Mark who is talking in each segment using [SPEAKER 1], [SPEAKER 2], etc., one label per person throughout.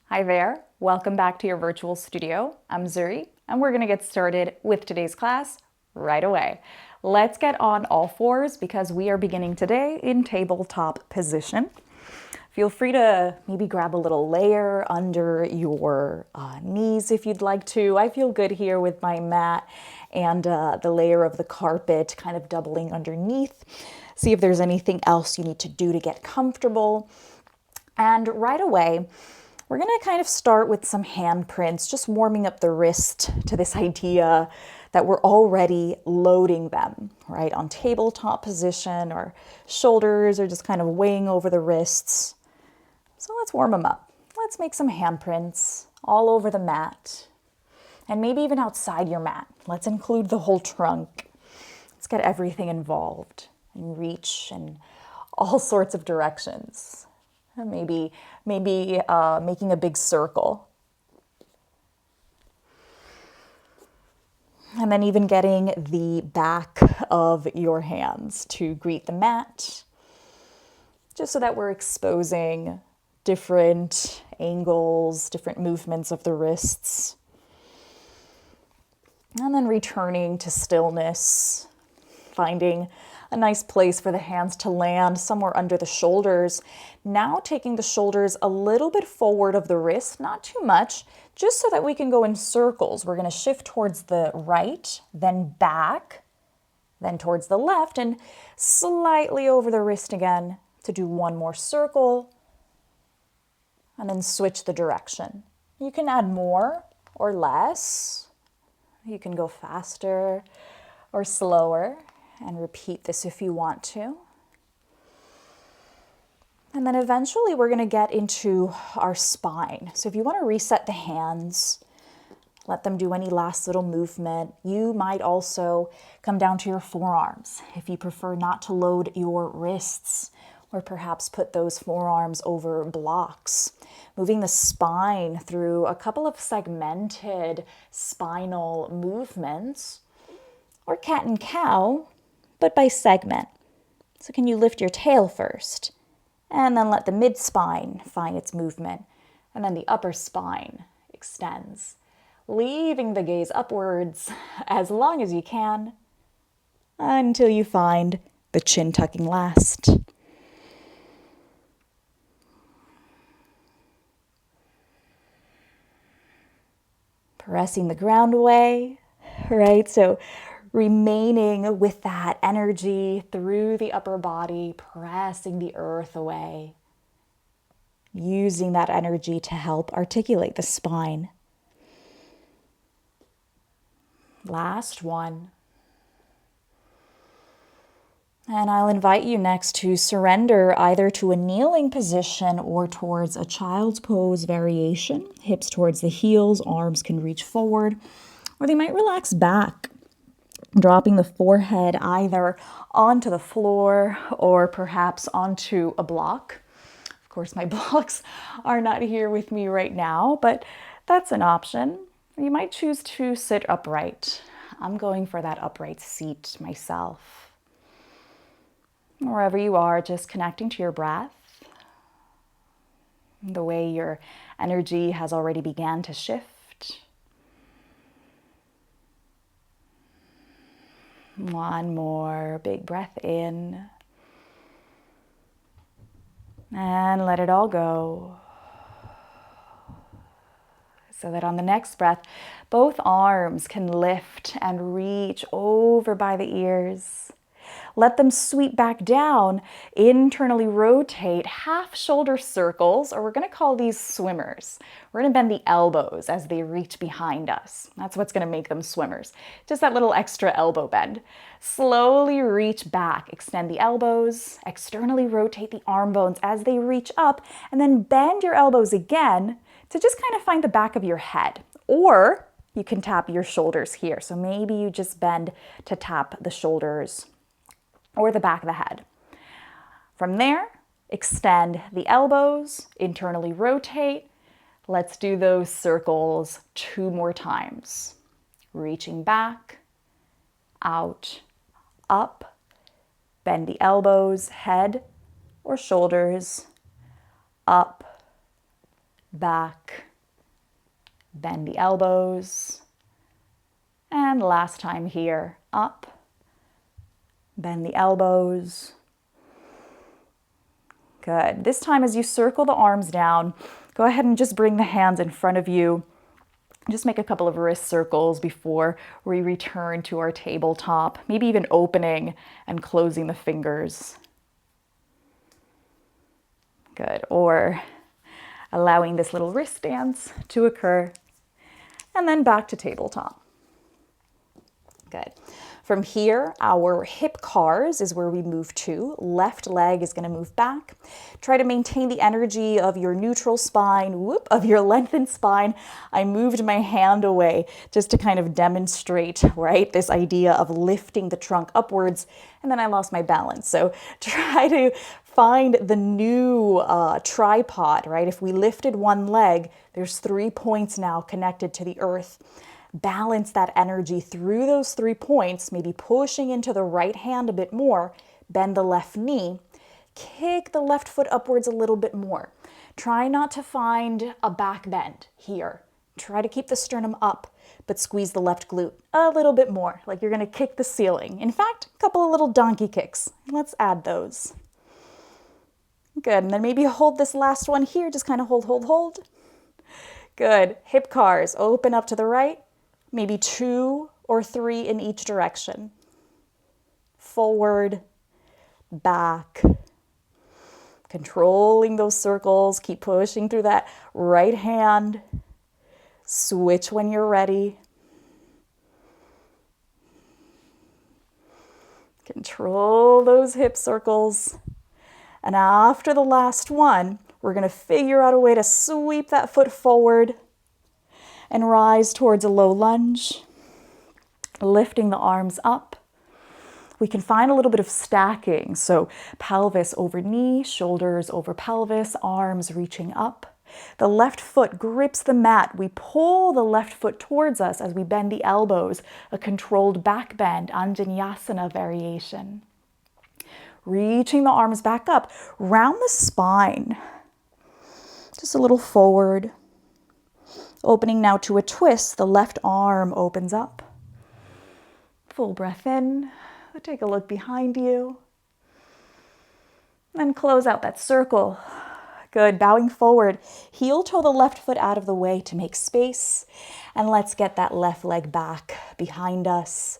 [SPEAKER 1] Hi there, welcome back to your virtual studio. I'm Zuri, and we're gonna get started with today's class right away. Let's get on all fours because we are beginning today in tabletop position. Feel free to maybe grab a little layer under your knees if you'd like to. I feel good here with my mat and the layer of the carpet kind of doubling underneath. See if there's anything else you need to do to get comfortable. And right away, we're gonna kind of start with some handprints, just warming up the wrist to this idea that we're already loading them, right? On tabletop position, or shoulders are just kind of weighing over the wrists. So let's warm them up. Let's make some handprints all over the mat, and maybe even outside your mat. Let's include the whole trunk. Let's get everything involved and reach in all sorts of directions. Maybe making a big circle. And then even getting the back of your hands to greet the mat, just so that we're exposing different angles, different movements of the wrists. And then returning to stillness, finding a nice place for the hands to land somewhere under the shoulders. Now taking the shoulders a little bit forward of the wrist, not too much, just so that we can go in circles. We're going to shift towards the right, then back, then towards the left, and slightly over the wrist again to do one more circle, and then switch the direction. You can add more or less. You can go faster or slower. And repeat this if you want to. And then eventually we're going to get into our spine. So if you want to reset the hands, let them do any last little movement. You might also come down to your forearms if you prefer not to load your wrists, or perhaps put those forearms over blocks. Moving the spine through a couple of segmented spinal movements, or cat and cow, but by segment. So can you lift your tail first, and then let the mid-spine find its movement, and then the upper spine extends, leaving the gaze upwards as long as you can until you find the chin tucking last. Pressing the ground away, right? So remaining with that energy through the upper body, pressing the earth away, using that energy to help articulate the spine. Last one. And I'll invite you next to surrender either to a kneeling position or towards a child's pose variation. Hips towards the heels, arms can reach forward, or they might relax back, dropping the forehead either onto the floor or perhaps onto a block. Of course, my blocks are not here with me right now, but that's an option. You might choose to sit upright. I'm going for that upright seat myself. Wherever you are, just connecting to your breath, the way your energy has already began to shift. One more big breath in, and let it all go. So that on the next breath, both arms can lift and reach over by the ears. Let them sweep back down, internally rotate half shoulder circles, or we're going to call these swimmers. We're going to bend the elbows as they reach behind us. That's what's going to make them swimmers. Just that little extra elbow bend. Slowly reach back, extend the elbows, externally rotate the arm bones as they reach up, and then bend your elbows again to just kind of find the back of your head. Or you can tap your shoulders here. So maybe you just bend to tap the shoulders or the back of the head. From there, extend the elbows, internally rotate. Let's do those circles 2 more times. Reaching back, out, up, bend the elbows, head or shoulders, up, back, bend the elbows. And last time here, up, bend the elbows. Good. This time as you circle the arms down, go ahead and just bring the hands in front of you. Just make a couple of wrist circles before we return to our tabletop, maybe even opening and closing the fingers. Good. Or allowing this little wrist dance to occur. And then back to tabletop. Good. From here, our hip cars is where we move to. Left leg is going to move back. Try to maintain the energy of your neutral spine, of your lengthened spine. I moved my hand away just to kind of demonstrate, right, this idea of lifting the trunk upwards, and then I lost my balance. So try to find the new tripod, right? If we lifted one leg, there's 3 points now connected to the earth. Balance that energy through those 3 points, maybe pushing into the right hand a bit more, bend the left knee, kick the left foot upwards a little bit more. Try not to find a back bend here. Try to keep the sternum up, but squeeze the left glute a little bit more, like you're gonna kick the ceiling. In fact, a couple of little donkey kicks. Let's add those. Good, and then maybe hold this last one here, just kind of hold. Good, hip cars, open up to the right. Maybe 2 or 3 in each direction. Forward, back. Controlling those circles. Keep pushing through that right hand. Switch when you're ready. Control those hip circles. And after the last one, we're going to figure out a way to sweep that foot forward and rise towards a low lunge, lifting the arms up. We can find a little bit of stacking, so pelvis over knee, shoulders over pelvis, arms reaching up. The left foot grips the mat. We pull the left foot towards us as we bend the elbows, a controlled back bend, Anjaneyasana variation. Reaching the arms back up, round the spine, just a little forward. Opening now to a twist, the left arm opens up. Full breath in, take a look behind you. And close out that circle. Good, bowing forward, heel toe the left foot out of the way to make space. And let's get that left leg back behind us.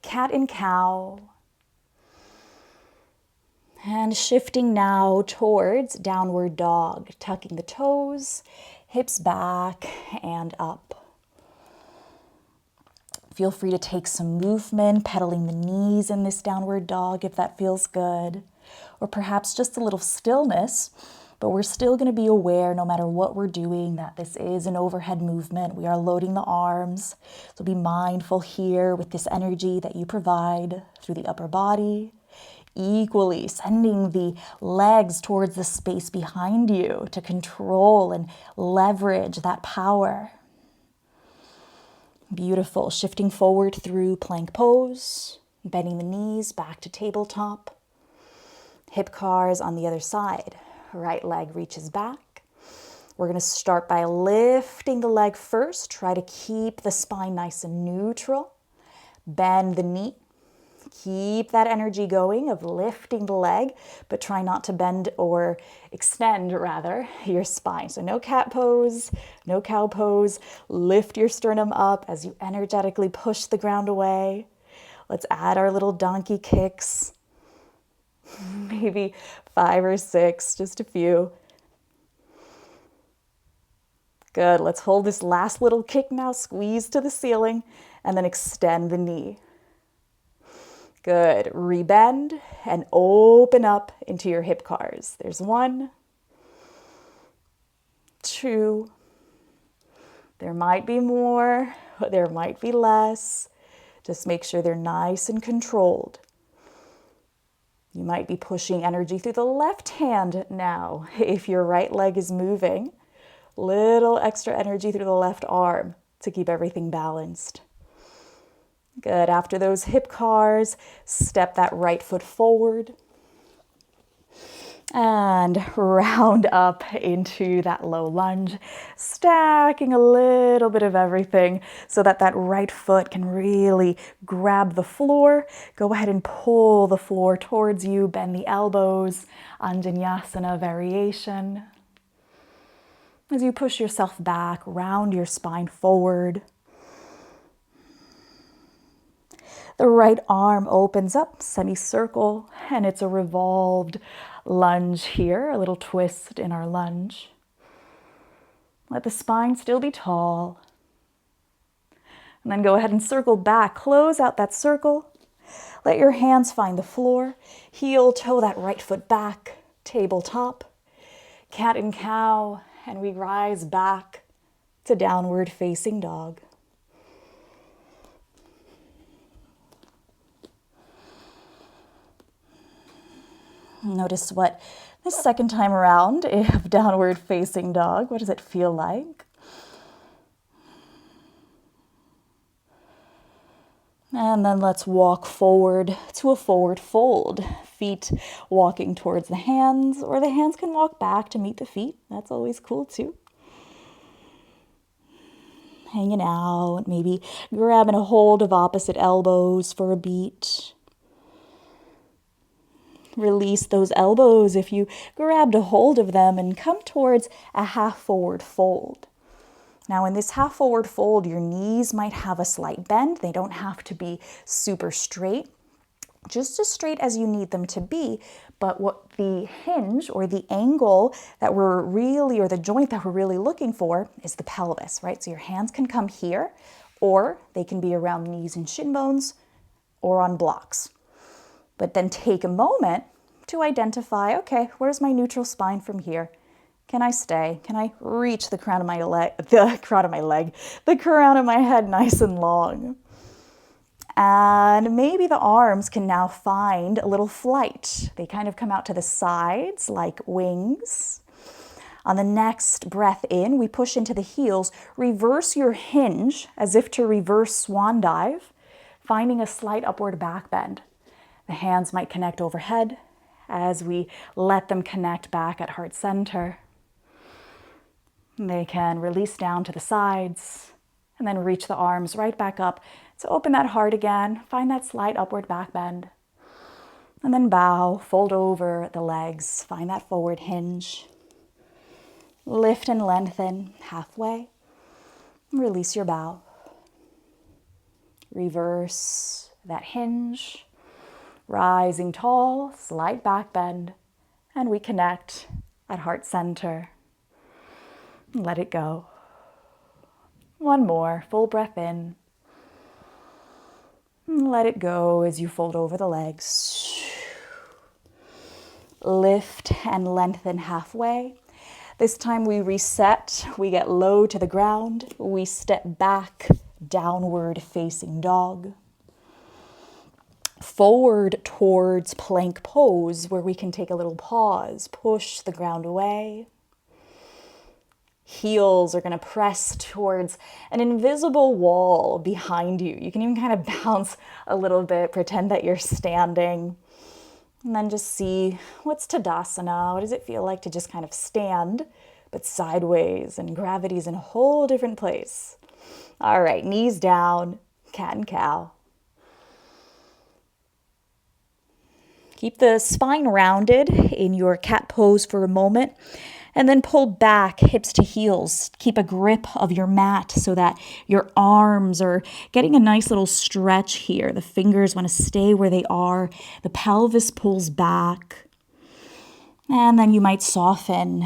[SPEAKER 1] Cat and cow. And shifting now towards downward dog, tucking the toes, hips back and up. Feel free to take some movement, pedaling the knees in this downward dog if that feels good. Or perhaps just a little stillness, but we're still going to be aware no matter what we're doing that this is an overhead movement. We are loading the arms. So be mindful here with this energy that you provide through the upper body. Equally sending the legs towards the space behind you to control and leverage that power. Beautiful. Shifting forward through plank pose, bending the knees back to tabletop. Hip cars on the other side. Right leg reaches back. We're going to start by lifting the leg first. Try to keep the spine nice and neutral. Bend the knee. Keep that energy going of lifting the leg, but try not to bend or extend, rather, your spine. So no cat pose, no cow pose. Lift your sternum up as you energetically push the ground away. Let's add our little donkey kicks. Maybe 5 or 6, just a few. Good. Let's hold this last little kick now. Squeeze to the ceiling and then extend the knee. Good. Rebend and open up into your hip cars. There's 1, 2. There might be more, there might be less. Just make sure they're nice and controlled. You might be pushing energy through the left hand now. If your right leg is moving, little extra energy through the left arm to keep everything balanced. Good. After those hip cars, step that right foot forward. And round up into that low lunge, stacking a little bit of everything so that that right foot can really grab the floor. Go ahead and pull the floor towards you, bend the elbows, Anjaneyasana variation. As you push yourself back, round your spine forward. The right arm opens up, semicircle, and it's a revolved lunge here, a little twist in our lunge. Let the spine still be tall. And then go ahead and circle back, close out that circle. Let your hands find the floor, heel toe that right foot back, tabletop, cat and cow, and we rise back to downward facing dog. Notice what the second time around of downward facing dog, what does it feel like? And then let's walk forward to a forward fold. Feet walking towards the hands, or the hands can walk back to meet the feet. That's always cool too. Hanging out, maybe grabbing a hold of opposite elbows for a beat. Release those elbows if you grabbed a hold of them and come towards a half forward fold. Now in this half forward fold, your knees might have a slight bend. They don't have to be super straight, just as straight as you need them to be. But what the hinge or the angle that we're really, or the joint that we're really looking for is the pelvis, right? So your hands can come here, or they can be around knees and shin bones, or on blocks. But then take a moment to identify, okay, where's my neutral spine from here? Can I stay? Can I reach the crown of my the crown of my head nice and long? And maybe the arms can now find a little flight. They kind of come out to the sides like wings. On the next breath in, we push into the heels, reverse your hinge as if to reverse swan dive, finding a slight upward back bend. The hands might connect overhead as we let them connect back at heart center. They can release down to the sides and then reach the arms right back up. So open that heart again, find that slight upward back bend. And then bow, fold over the legs, find that forward hinge. Lift and lengthen halfway. Release your bow. Reverse that hinge. Rising tall, slight back bend, and we connect at heart center. Let it go. One more, full breath in. Let it go as you fold over the legs. Lift and lengthen halfway. This time we reset, we get low to the ground, we step back, downward facing dog. Forward towards plank pose, where we can take a little pause, push the ground away. Heels are going to press towards an invisible wall behind you. You can even kind of bounce a little bit, pretend that you're standing, and then just see what's Tadasana. What does it feel like to just kind of stand, but sideways, and gravity's in a whole different place. All right, knees down, cat and cow. Keep the spine rounded in your cat pose for a moment, and then pull back, hips to heels. Keep a grip of your mat so that your arms are getting a nice little stretch here. The fingers want to stay where they are. The pelvis pulls back. And then you might soften,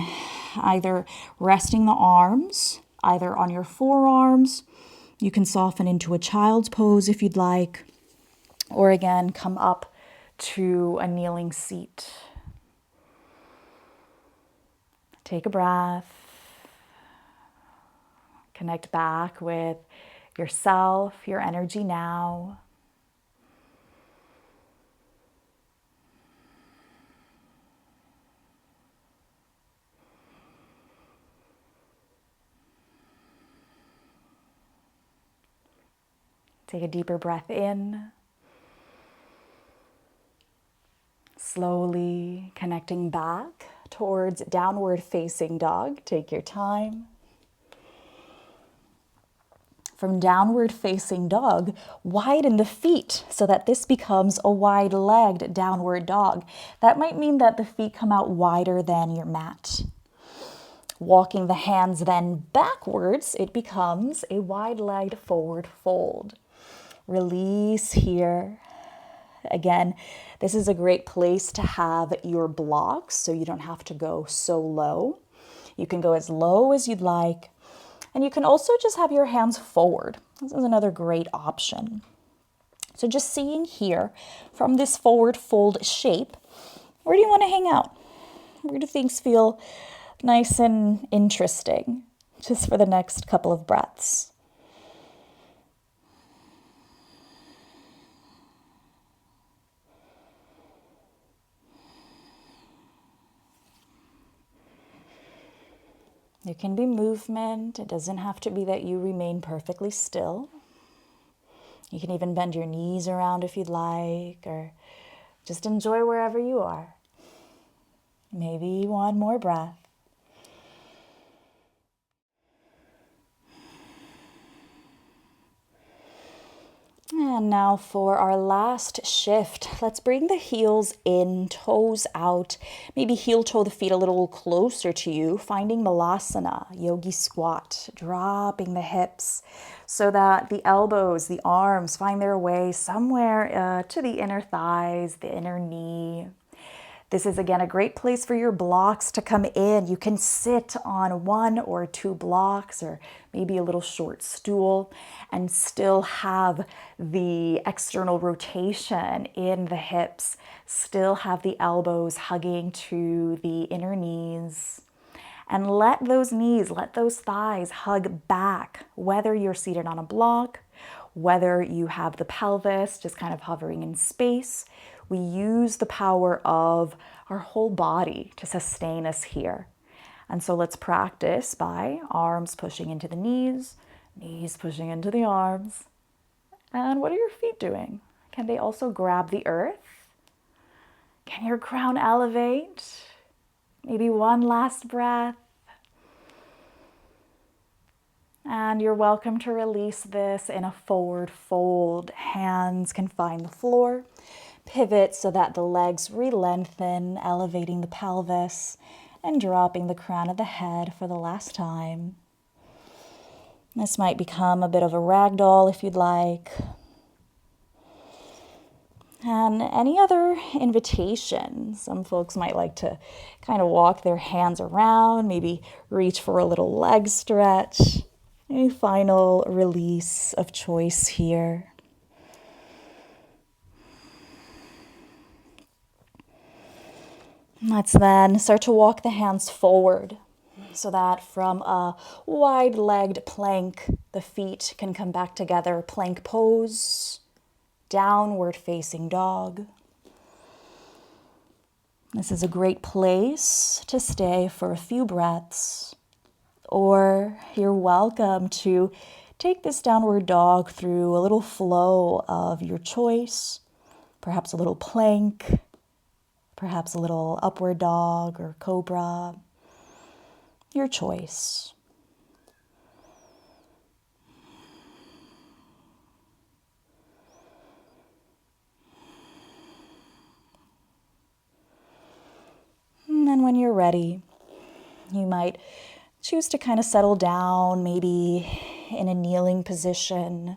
[SPEAKER 1] either resting the arms, either on your forearms. You can soften into a child's pose if you'd like, or again, come up to a kneeling seat. Take a breath. Connect back with yourself, your energy now. Take a deeper breath in. slowly connecting back towards downward facing dog. Take your time. From downward facing dog, widen the feet so that this becomes a wide-legged downward dog. That might mean that the feet come out wider than your mat. Walking the hands then backwards, it becomes a wide-legged forward fold. Release here. Again, this is a great place to have your blocks so you don't have to go so low. You can go as low as you'd like. And you can also just have your hands forward. This is another great option. So just seeing here from this forward fold shape, where do you want to hang out? Where do things feel nice and interesting just for the next couple of breaths? There can be movement. It doesn't have to be that you remain perfectly still. You can even bend your knees around if you'd like, or just enjoy wherever you are. Maybe one more breath. And now for our last shift, let's bring the heels in, toes out, maybe heel toe the feet a little closer to you, finding Malasana, yogi squat, dropping the hips so that the elbows, the arms find their way somewhere to the inner thighs, the inner knee. This is, again, a great place for your blocks to come in. You can sit on 1 or 2 blocks or maybe a little short stool and still have the external rotation in the hips, still have the elbows hugging to the inner knees. And let those knees, let those thighs hug back, whether you're seated on a block, whether you have the pelvis just kind of hovering in space. We use the power of our whole body to sustain us here. And so let's practice by arms pushing into the knees, knees pushing into the arms. And what are your feet doing? Can they also grab the earth? Can your crown elevate? Maybe one last breath. And you're welcome to release this in a forward fold. Hands can find the floor. Pivot so that the legs re-lengthen, elevating the pelvis and dropping the crown of the head for the last time. This might become a bit of a ragdoll if you'd like. And any other invitation? Some folks might like to kind of walk their hands around, maybe reach for a little leg stretch. A final release of choice here. Let's then start to walk the hands forward so that from a wide-legged plank, the feet can come back together. Plank pose, downward facing dog. This is a great place to stay for a few breaths, or you're welcome to take this downward dog through a little flow of your choice, perhaps a little plank, perhaps a little upward dog or cobra, your choice. And then when you're ready, you might choose to kind of settle down, maybe in a kneeling position.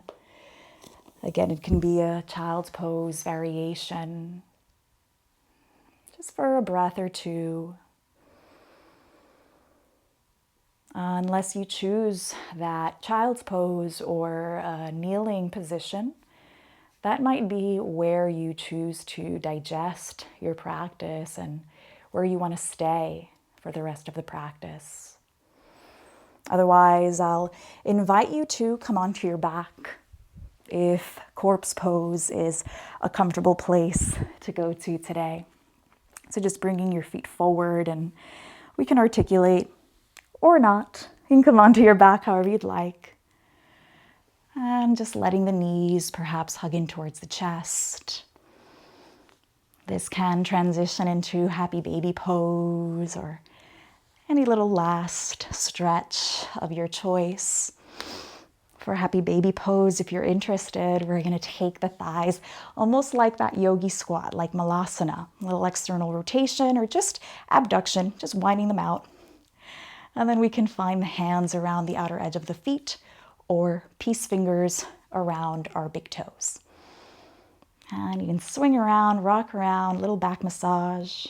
[SPEAKER 1] Again, it can be a child's pose variation. Just for a breath or two. Unless you choose that child's pose or a kneeling position, that might be where you choose to digest your practice and where you want to stay for the rest of the practice. Otherwise, I'll invite you to come onto your back if corpse pose is a comfortable place to go to today. So just bringing your feet forward, and we can articulate or not. You can come onto your back however you'd like. And just letting the knees perhaps hug in towards the chest. This can transition into happy baby pose or any little last stretch of your choice. For happy baby pose, if you're interested, we're going to take the thighs almost like that yogi squat, like malasana, a little external rotation or just abduction, just winding them out. And then we can find the hands around the outer edge of the feet or peace fingers around our big toes. And you can swing around, rock around, little back massage.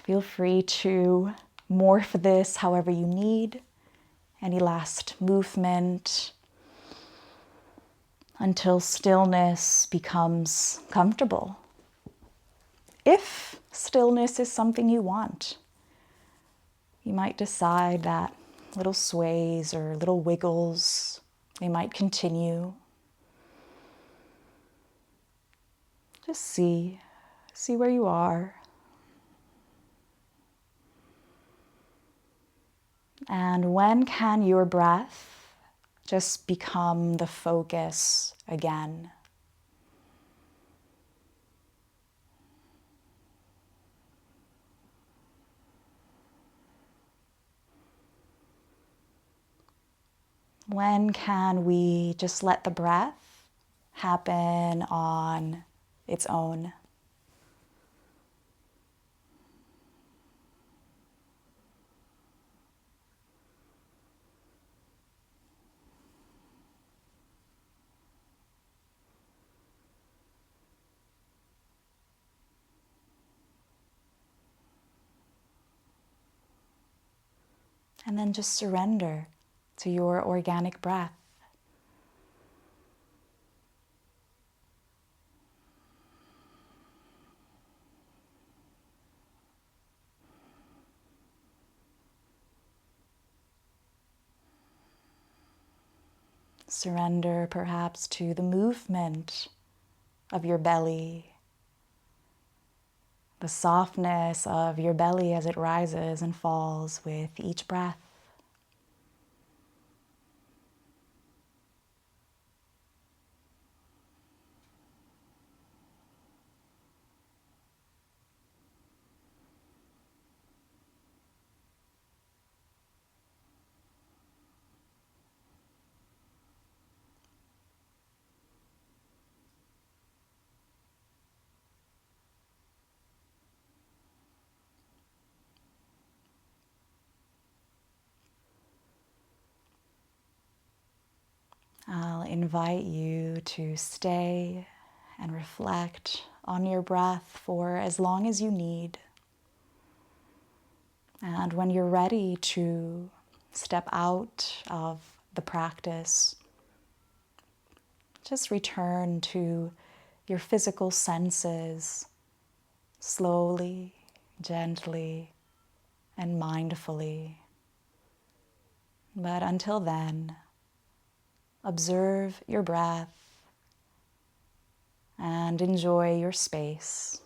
[SPEAKER 1] Feel free to morph this however you need. Any last movement until stillness becomes comfortable. If stillness is something you want, you might decide that little sways or little wiggles, they might continue. Just see where you are. And when can your breath just become the focus again? When can we just let the breath happen on its own? And then just surrender to your organic breath. Surrender perhaps to the movement of your belly, the softness of your belly as it rises and falls with each breath. I'll invite you to stay and reflect on your breath for as long as you need. And when you're ready to step out of the practice, just return to your physical senses slowly, gently, and mindfully. But until then, observe your breath and enjoy your space.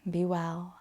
[SPEAKER 1] Be well.